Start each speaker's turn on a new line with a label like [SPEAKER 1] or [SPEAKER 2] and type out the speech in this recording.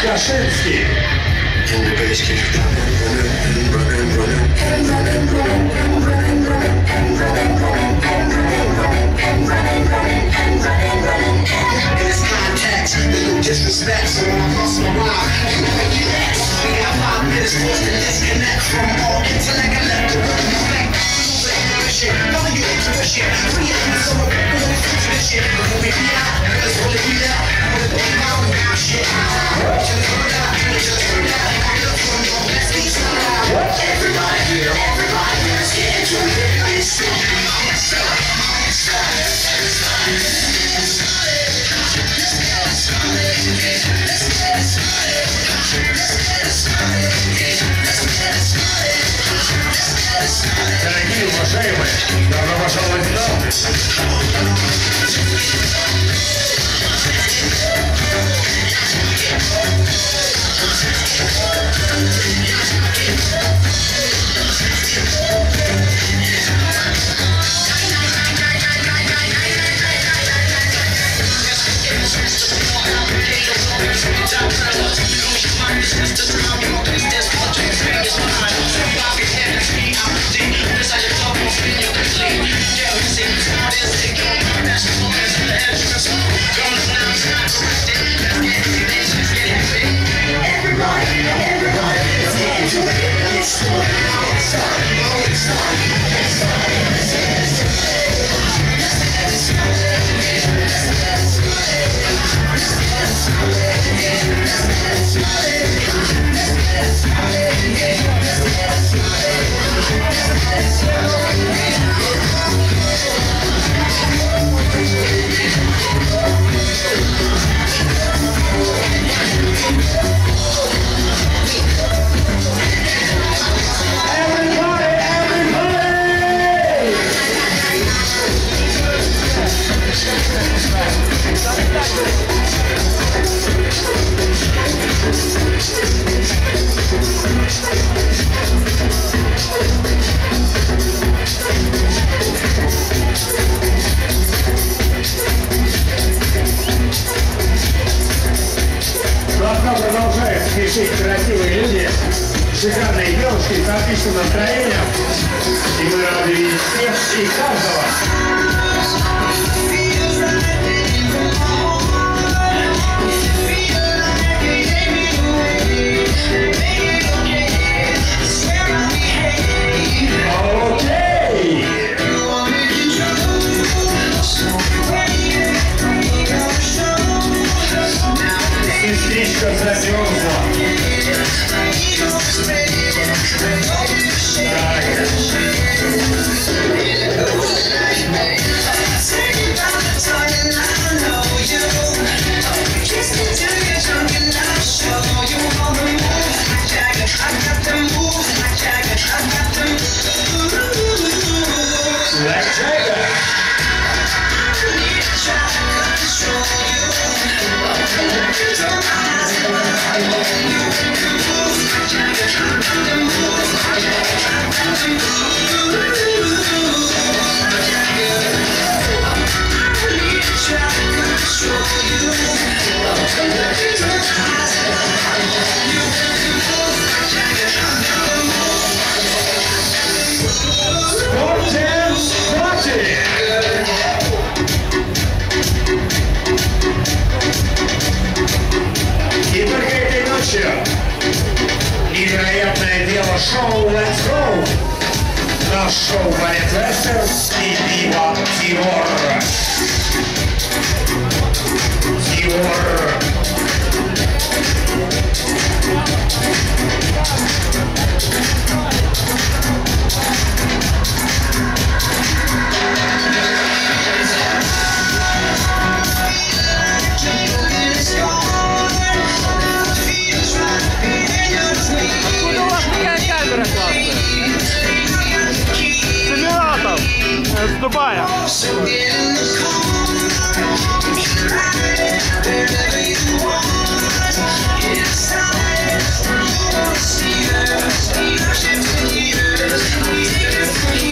[SPEAKER 1] Кашинский.
[SPEAKER 2] Disrespect, so when I cross my mind, we have 5 minutes for us to disconnect from all intellect and let the world respect. Follow your intuition, free it from some of it, go to this shit. Before we be out, let's hold it beat out, hold it beat out, we got shit. Just burn out, just burn out, let's run your best beats out. Everybody here, let's get into it. It's
[SPEAKER 1] Дорогие уважаемые, добро пожаловать в зал. Продолжают смешить красивые люди, шикарные девушки с отличным настроением. И мы рады видеть всех и каждого. Сестричка замерзла. Невероятное дело шоу Let's Go. Наш шоу Валет Вестерс и пиво Тимур.
[SPEAKER 3] Откуда у вас такая камера классная? С Эмиратов, с Дубая.
[SPEAKER 2] Inside, you won't see her.